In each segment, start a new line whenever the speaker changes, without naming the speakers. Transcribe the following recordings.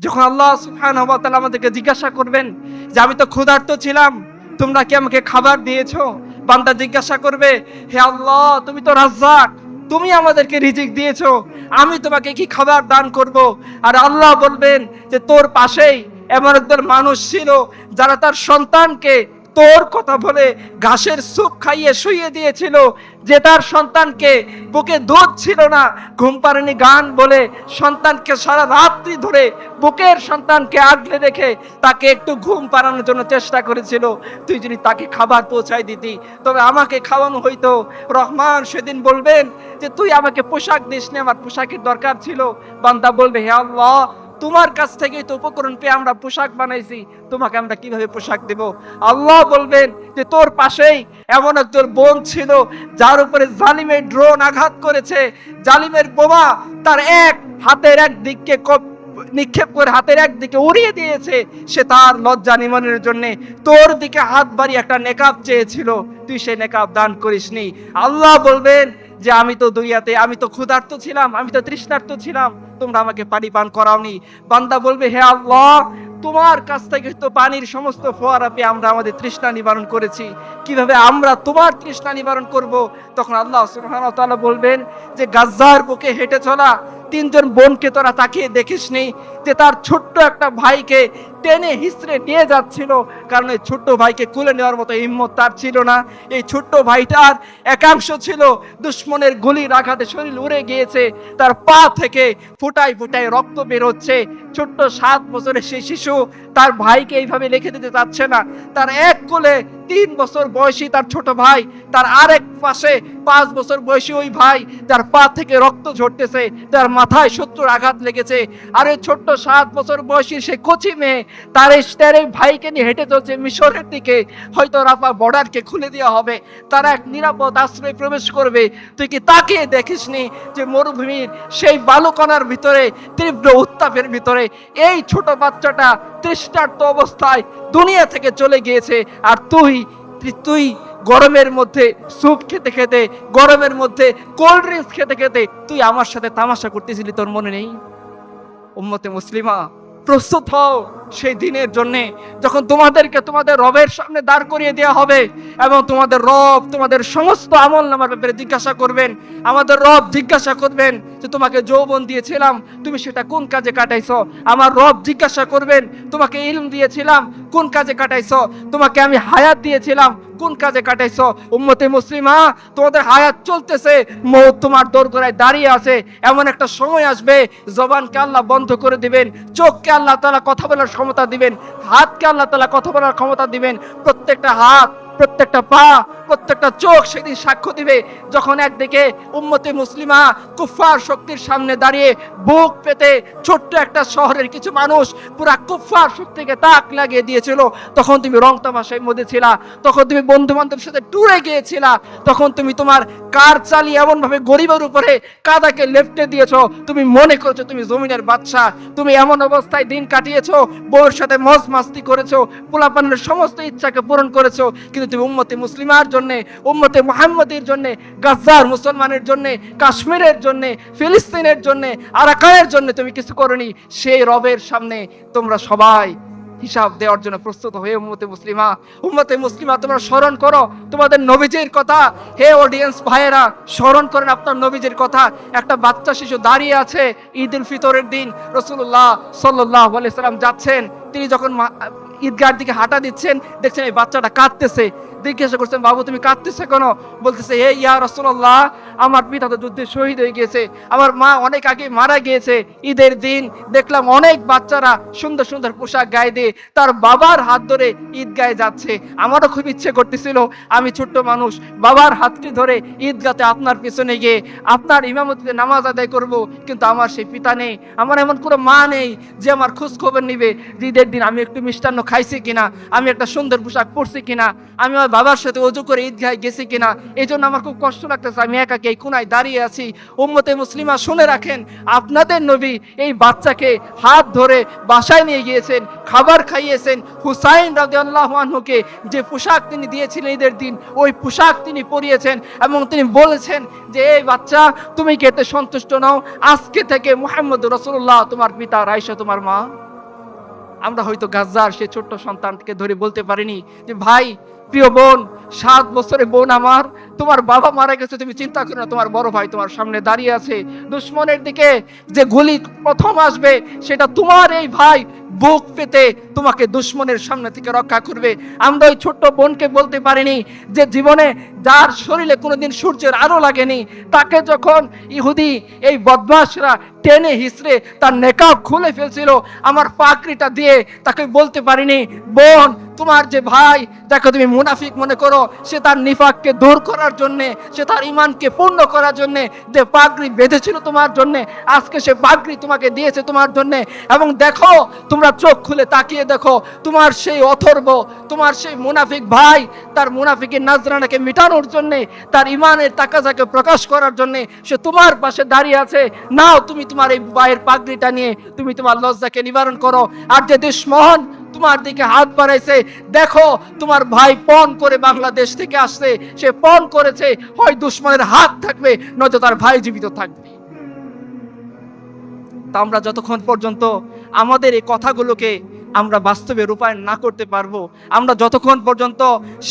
যখন আল্লাহ সুবহানাহু ওয়া তাআলা আমাদেরকে জিজ্ঞাসা করবেন যে আমি তো ক্ষুধার্ত ছিলাম, তোমরা কি আমাকে খাবার দিয়েছো? বান্দা জিজ্ঞাসা করবে, হে আল্লাহ, তুমি তো রাজ্জাক, তুমি আমাদেরকে রিজিক দিয়েছো, আমি তোমাকে কি খাবার দান করব? আর আল্লাহ বলবেন যে তোর পাশেই এমন একজন মানুষ ছিল যারা তার সন্তানকে তোর কথা বলে ঘাসের স্যুপ খাইয়ে শুইয়ে দিয়েছিল, যে তার সন্তানকে বুকে দুধ ছিল না, ঘুম পাড়ানি গান বলে সন্তানকে সারা রাত্রি ধরে বুকের সন্তানকে আগলে রেখে তাকে একটু ঘুম পাড়ানোর জন্য চেষ্টা করেছিল। তুই যদি তাকে খাবার পৌঁছাই দিতি, তবে আমাকে খাওয়ানো হইতো। রহমান সেদিন বলবেন যে তুই আমাকে পোশাক দিসনি, আমার পোশাকের দরকার ছিল। বান্দা বলবে, হে আল্লাহ, তোমার কাছ থেকেই তো উপকরণ পেয়ে আমরা পোশাক বানাইছি, তোমাকে আমরা কিভাবে পোশাক দেব? আল্লাহ বলবেন যে তোর পাশেই এমন একজন বোন ছিল যার উপরে জালিমের ড্রোন আঘাত করেছে, জালিমের বোমা তার এক হাতের এক দিককে নিক্ষেপ করে হাতের একদিকে উড়িয়ে দিয়েছে। সে তার লজ্জা নিবারণের জন্য তোর দিকে হাত বাড়িয়ে একটা নেকাব চেয়েছিল, তুই সে নেকাব দান করিসনি। আল্লাহ বলবেন যে আমি তো দুনিয়াতে আমি তো ক্ষুধার্ত ছিলাম, আমি তো তৃষ্ণার্ত ছিলাম, তোমরা আমাকে পানি পান করাওনি। বান্দা বলবে, হে আল্লাহ, তোমার কাছ থেকে তো পানির সমস্ত ফোয়ারা পেয়ে আমরা আমাদের তৃষ্ণা নিবারণ করেছি, কিভাবে আমরা তোমার তৃষ্ণা নিবারণ করব? তখন আল্লাহ সুবহানাহু ওয়া তাআলা বলবেন যে গাজ্জার বুকে হেঁটে চলা তিনজন বোনকে তোরা তাকিয়ে দেখিসনি যে তার ছোট্ট একটা ভাইকে টেনে হিসড়ে নিয়ে যাচ্ছিল, কারণ এই ছোট্ট ভাইকে কুলে নেওয়ার মতো হিম্মত তার ছিল না। এই ছোট্ট ভাইটার একাংশ ছিল দুশ্মনের গুলির আঘাতে শরীর উড়ে গিয়েছে, তার পা থেকে ফুটায় ফুটায় রক্ত বের হচ্ছে। ছোট্ট 7 বছরের সেই শিশু তার ভাইকে এইভাবে রেখে দিতে চাচ্ছে না। তার এক কোলে 3 বছর বয়সী তার ছোট ভাই, তার আরেক পাশে 5 বছর বয়সী ওই ভাই, যার পা থেকে রক্ত ঝরতেছে, তার মাথায় শত্রুর আঘাত লেগেছে। আর এই ছোট্ট 7 বছর বয়সী সে কচি মেয়ে তার এই ভাইকে নিয়ে হেঁটে চলছে মিশরের দিকে। হয়তো রাফা বর্ডারকে খুলে দেওয়া হবে, তারা এক নিরাপদ আশ্রয়ে প্রবেশ করবে। তুই কি তাকে দেখিসনি যে মরুভূমির সেই বালুকণার ভিতরে, তীব্র উত্তাপের ভিতরে এই ছোট বাচ্চাটা তৃষ্ণার্ত অবস্থায় দুনিয়া থেকে চলে গিয়েছে, আর তুই গরমের মধ্যে স্যুপ খেতে খেতে, গরমের মধ্যে কোল্ড ড্রিঙ্কস খেতে খেতে তুই আমার সাথে তামাশা করতেছিলি, তোর মনে নেই? উম্মতে মুসলিমা, প্রস্তুত হও সেই দিনের জন্য যখন তোমাদেরকে তোমাদের রবের সামনে দাঁড় করিয়ে দেওয়া হবে এবং তোমাদের রব তোমাদের সমস্ত আমলনামার ব্যাপারে জিজ্ঞাসা করবেন। আমাদের রব জিজ্ঞাসা করবেন যে তোমাকে যৌবন দিয়েছিলাম, তুমি সেটা কোন কাজে কাটাইছো? আমার রব জিজ্ঞাসা করবেন, তোমাকে ইলম দিয়েছিলাম, কোন কাজে কাটাইছো? তোমাকে আমি হায়াত দিয়েছিলাম, কোন কাজে কাটাইছো? উম্মতে মুসলিমা, তোমাদের হায়াত চলতেছে, মওত তোমার দোরগোড়ায় দাঁড়িয়ে আছে। এমন একটা সময় আসবে জবানকে আল্লাহ বন্ধ করে দিবেন, চোখকে আল্লাহ তাআলা কথা বলার ক্ষমতা দিবেন, হাতকে আল্লাহ তাআলা কথা বলার ক্ষমতা দিবেন। প্রত্যেকটা হাত, প্রত্যেকটা পা, প্রত্যেকটা চোখ সেদিন সাক্ষ্য দিবে, যখন একদিকে উম্মতে মুসলিমা কুফফার শক্তির সামনে দাঁড়িয়ে বুক পেতে ছোট্ট একটা শহরের কিছু মানুষ পুরা কুফফার শক্তিকে তাক লাগিয়ে দিয়েছিল। তখন তুমি রং তামাশার মধ্যে ছিলা, তখন তুমি বন্ধু বান্ধবের সাথে ট্যুরে গিয়েছিলা, তখন তুমি তোমার কার চালিয়ে এমন ভাবে গরিবের উপরে কাদাকে লেপ্টে দিয়েছো, তুমি মনে করেছো তুমি জমিনের বাদশা। তুমি এমন অবস্থায় দিন কাটিয়েছো, বউর সাথে মজ মাস্তি করেছো, পোলাপানের সমস্ত ইচ্ছাকে পূরণ করেছো, কিন্তু তুমি উম্মতে মুসলিমার জন্য, উম্মতে মুহাম্মদের জন্য, গাজ্জার মুসলমানের জন্য, কাশ্মীরের জন্য, ফিলিস্তিনের জন্য, আরাকানের জন্য তুমি কিছু করনি। সেই রবের সামনে তোমরা সবাই হিসাব দেওয়ার জন্য প্রস্তুত হয়ে উম্মতে মুসলিমা তোমরা স্মরণ করো তোমাদের নবীজির কথা। হে অডিয়েন্স ভাইয়েরা, স্মরণ করেন আপনার নবীজির কথা। একটা বাচ্চা শিশু দাঁড়িয়ে আছে ঈদুল ফিতরের দিন, রাসূলুল্লাহ সাল্লাল্লাহু আলাইহি সাল্লাম যাচ্ছেন, তিনি যখন ঈদগাহর দিকে হাঁটা দিচ্ছেন, দেখছেন এই বাচ্চাটা কাঁদতেছে। জিজ্ঞাসা করছেন, বাবু তুমি কাঁদতেছে কেন? বলতেছে, হে ইয়া রাসূলুল্লাহ, আমার পিতা তো যুদ্ধে শহীদ হয়ে গিয়েছে, আমার মা অনেক আগে মারা গিয়েছে। ঈদের দিন দেখলাম অনেক বাচ্চারা সুন্দর সুন্দর পোশাক গায়ে দিয়ে তার বাবার হাত ধরে ঈদগাহে যাচ্ছে, আমারও খুব ইচ্ছে করতেছিল আমি ছোট্ট মানুষ বাবার হাতটি ধরে ঈদগাতে আপনার পিছনে গিয়ে আপনার ইমামতিতে নামাজ আদায় করব, কিন্তু আমার সেই পিতা নেই, আমার এমন কোনো মা নেই যে আমার খোঁজ খবর নিবে ঈদের দিন আমি একটু মিষ্টান্ন খাইছি কিনা, আমি একটা সুন্দর পোশাক পরছি কিনা, আমি আমার বাবার সাথে ওযু করে ঈদগাহে গেছি কিনা। এই জন্য আমার খুব কষ্ট লাগতেছে, আমি একাকে এই কোনায় দাঁড়িয়ে আছি। উম্মতে মুসলিমা শুনে রাখেন, আপনাদের নবী এই বাচ্চাকে হাত ধরে বাসায় নিয়ে গিয়েছেন, খাবার খাইয়েছেন। হুসাইন রাদিয়াল্লাহু আনহুকে যে পোশাক তিনি দিয়েছিলেন ঈদের দিন, ওই পোশাক তিনি পরিয়েছেন এবং তিনি বলেছেন যে এই বাচ্চা তুমি কি এতে সন্তুষ্ট নও? আজকে থেকে মুহাম্মদ রাসূলুল্লাহ তোমার পিতা, আয়েশা তোমার মা। আমরা হয়তো গাজ্জার সে ছোট্ট সন্তানকে ধরে বলতে পারিনি যে ভাই, প্রিয় বোন, 7 বছরের বোন আমার, তোমার বাবা মারা গেছে, তুমি চিন্তা করো না, তোমার বড় ভাই তোমার সামনে দাঁড়িয়ে আছে, দুশ্মনের দিকে যে গুলি প্রথম আসবে সেটা তোমার এই ভাই বুক পেতে তোমাকে দুশ্মনের সামনে থেকে রক্ষা করবে। আমরা ওই ছোট্ট বোনকে বলতে পারিনি যে জীবনে যার শরীরে কোনোদিন সূর্যের আলো লাগেনি, তাকে যখন ইহুদি এই বদমাশরা টেনে হিসড়ে তার নেকাব খুলে ফেলছিল, আমার পাকড়িটা দিয়ে তাকে বলতে পারিনি, বোন, তোমার যে ভাই যাকে তুমি মুনাফিক মনে করো, সে তার নিফাককে দূর করার জন্যে, সে তার ইমানকে পূর্ণ করার জন্যে যে পাগড়ি বেঁধেছিল তোমার জন্যে, আজকে সে পাগড়ি তোমাকে দিয়েছে তোমার জন্যে। এবং দেখো, তোমরা চোখ খুলে তাকিয়ে দেখো, তোমার সেই অথর্ব, তোমার সেই মুনাফিক ভাই তার মুনাফিকের নাজরানাকে মিটানোর জন্যে, তার ইমানের তাকাজাকে প্রকাশ করার জন্যে সে তোমার পাশে দাঁড়িয়ে আছে। নাও, তুমি তোমার এই ভাইয়ের পাগড়িটা নিয়ে তুমি তোমার লজ্জাকে নিবারণ করো। আর যে দুশমন তোমার দিকে হাত বাড়াইছে, দেখো তোমার ভাই পণ করে বাংলাদেশ থেকে আসছে, সে পণ করেছে, হয় দুশমনের হাত থাকবে নয়তো তার ভাই জীবিত থাকবে। তা আমরা যতক্ষণ পর্যন্ত আমাদের এই কথাগুলোকে আমরা বাস্তবে রূপায়ণ না করতে পারবো, আমরা যতক্ষণ পর্যন্ত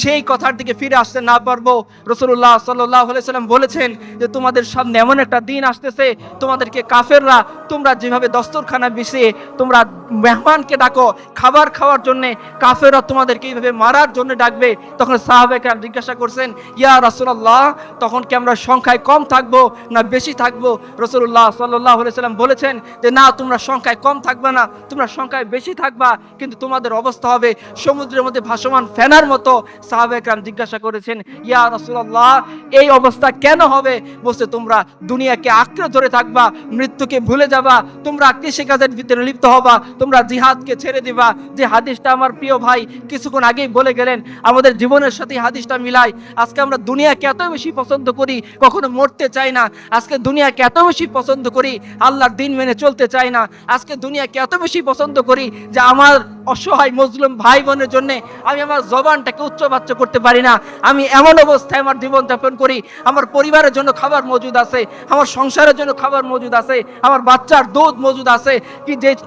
সেই কথার দিকে ফিরে আসতে না পারবো, রাসূলুল্লাহ সাল্লাল্লাহু আলাইহি সাল্লাম বলেছেন যে তোমাদের সামনে এমন একটা দিন আসতেছে, তোমাদেরকে কাফেররা, তোমরা যেভাবে দস্তরখানা বিছিয়ে তোমরা মেহমানকে ডাকো খাবার খাওয়ার জন্য, কাফেররা তোমাদেরকে এইভাবে মারার জন্য ডাকবে। তখন সাহাবায়ে কেরাম জিজ্ঞাসা করছেন, ইয়া রাসূলুল্লাহ, তখন কি আমরা সংখ্যায় কম থাকবো না বেশি থাকবো? রাসূলুল্লাহ সাল্লাল্লাহু আলাইহি সাল্লাম বলেছেন যে না, তোমরা সংখ্যায় কম থাকবে না, তোমরা সংখ্যায় বেশি থাকবা, কিন্তু তোমাদের অবস্থা হবে সমুদ্রের মধ্যে ভাসমান ফেনার মতো। সাহাবায়ে কেরাম জিজ্ঞাসা করেছেন, ইয়া রাসূলুল্লাহ, এই অবস্থা কেন হবে? বলছে, তোমরা দুনিয়াকে আঁকড়ে ধরে থাকবা, মৃত্যুকে ভুলে যাবা, তোমরা কৃষিকাজের ভিতরে লিপ্ত হবা, তোমরা জিহাদকে ছেড়ে দিবা। যে হাদিসটা আমার প্রিয় ভাই কিছুক্ষণ আগেই বলে গেলেন, আমাদের জীবনের সাথে হাদিসটা মিলাই। আজকে আমরা দুনিয়াকে এত বেশি পছন্দ করি, কখনো মরতে চাই না। আজকে দুনিয়াকে এত বেশি পছন্দ করি, আল্লাহর দিন মেনে চলতে চাই না। আজকে দুনিয়াকে এত বেশি পছন্দ করি যে আমার অসহায় মজলুম ভাই বোনের জন্য আমি আমার জবানটাকে উচ্চবাচ্য করতে পারি না। আমি এমন অবস্থায় আমার জীবন যাপন করি, আমার পরিবারের জন্য খাবার মজুদ আছে, আমার সংসারের জন্য খাবার মজুদ আছে, আমার বাচ্চার দুধ মজুদ আছে,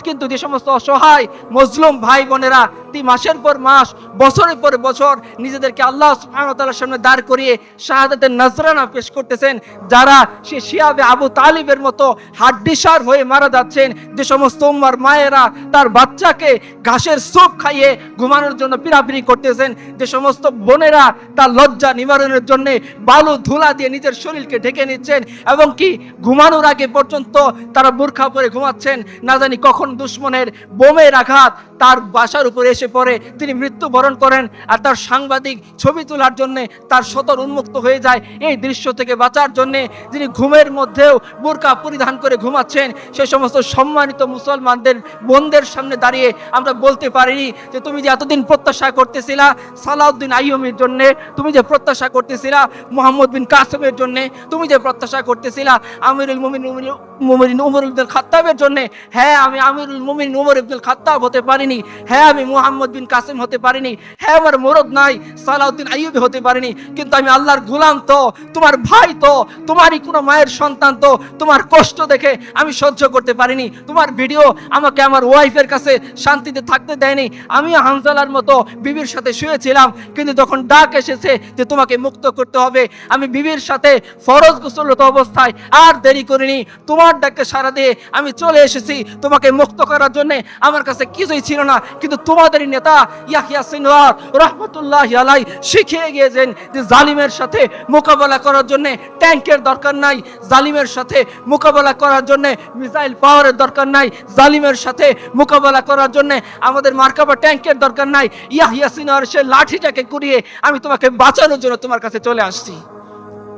কিন্তু যে সমস্ত অসহায় মজলুম ভাই বোনেরা মাসের পর মাস, বছরের পর বছর নিজেদেরকে আল্লাহ সুবহানাহু ওয়া তাআলার সামনে দাঁড় করিয়ে শাহাদাতের নজরানা পেশ করতেছেন, যারা সে শিয়াবে আবু তালিবের মতো হাড্ডিসার হয়ে মারা যাচ্ছেন, যে সমস্ত উম্মার মায়েরা তার বাচ্চাকে ঘাসের স্যুপ খাইয়ে ঘুমানোর জন্য পিরাপিরি করতেছেন, যে সমস্ত বোনেরা তার লজ্জা নিবারণের জন্য বালু ধুলা দিয়ে নিজের শরীরকে ঢেকে নিচ্ছেন, এবং কি ঘুমানোর আগে পর্যন্ত তারা বোরখা পরে ঘুমাচ্ছেন, না জানি কখন দুশমনের বোমের আঘাত তার বাসার উপরে এসে পড়ে, তিনি মৃত্যুবরণ করেন, আর তার সাংবাদিক ছবি তোলার জন্য তার সতর উন্মুক্ত হয়ে যায়। এই দৃশ্য থেকে বাঁচার জন্য যিনি ঘুমের মধ্যেও বোরকা পরিধান করে ঘুমাচ্ছেন, সেই সমস্ত সম্মানিত মুসলমানদের বোনদের সামনে দাঁড়িয়ে আমরা বলতে পারিনি যে তুমি যে এতদিন প্রত্যাশা করতেছিলা সালাউদ্দিন আইয়ুবীর জন্য, তুমি যে প্রত্যাশা করতেছিলা মুহাম্মদ বিন কাসেমের জন্য, তুমি যে প্রত্যাশা করতেছিলা আমিরুল মুমিনিন উমর ইবনুল খাত্তাবের জন্য, হ্যাঁ আমি আমিরুল মুমিনিন উমর ইবনুল খাত্তাব হতে পারিনি, হ্যাঁ আমি মুহাম্মদ বিন কাসেম হতে পারিনি, হ্যাঁ আমার মরদ নাই সালাউদ্দিন আইয়ুবী হতে পারিনি, কিন্তু আমি আল্লাহর গোলাম তো, তোমার ভাই তো, তোমারই কোনো মায়ের সন্তান তো, তোমার কষ্ট দেখে আমি সহ্য করতে পারিনি, তোমার ভিডিও আমাকে আমার ওয়াইফের কাছে শান্তিতে থাকতে দেয়নি, আমিও হানজালার মতো বিবির সাথে শুয়েছিলাম, কিন্তু যখন ডাক এসেছে যে তোমাকে মুক্ত করতে হবে, আমি বিবির সাথে ফরজ গোসলরত অবস্থায় আর দেরি করিনি, তোমার ডাকে সাড়া দিয়ে আমি চলে এসেছি তোমাকে মুক্ত করার জন্য। আমার কাছে কিছুই ছিল না, কিন্তু তোমাদেরই নেতা ইয়াহইয়া সিনওয়ার রাহমাতুল্লাহি আলাইহি শিখিয়ে গিয়েছেন যে জালিমের সাথে মোকাবেলা করার জন্য ট্যাঙ্কের দরকার নাই, জালিমের সাথে মোকাবেলা করার জন্য মিসাইল পাওয়ারের দরকার নাই, জালিমের সাথে মোকাবেলা করার জন্য আমাদের মার্কাবা ট্যাঙ্কের দরকার নাই। ইয়াহইয়া সিনওয়ার সে লাঠিটাকে কুড়িয়ে আমি তোমাকে বাঁচানোর জন্য তোমার কাছে চলে আসছি।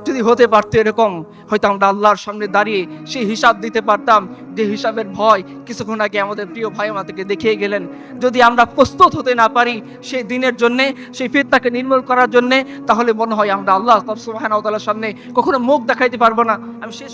যদি হতে পারতো এরকম, হয়তো আমরা আল্লাহর সামনে দাঁড়িয়ে সেই হিসাব দিতে পারতাম, যে হিসাবের ভয় কিছুক্ষণ আগে আমাদের প্রিয় ভাই আমাদেরকে দেখিয়ে গেলেন। যদি আমরা প্রস্তুত হতে না পারি সেই দিনের জন্য, সেই ফিতনাকে নির্মূল করার জন্য, তাহলে মনে হয় আমরা আল্লাহ সুবহানাহু ওয়া তাআলার সামনে কখনো মুখ দেখাইতে পারবো না। আমি শেষ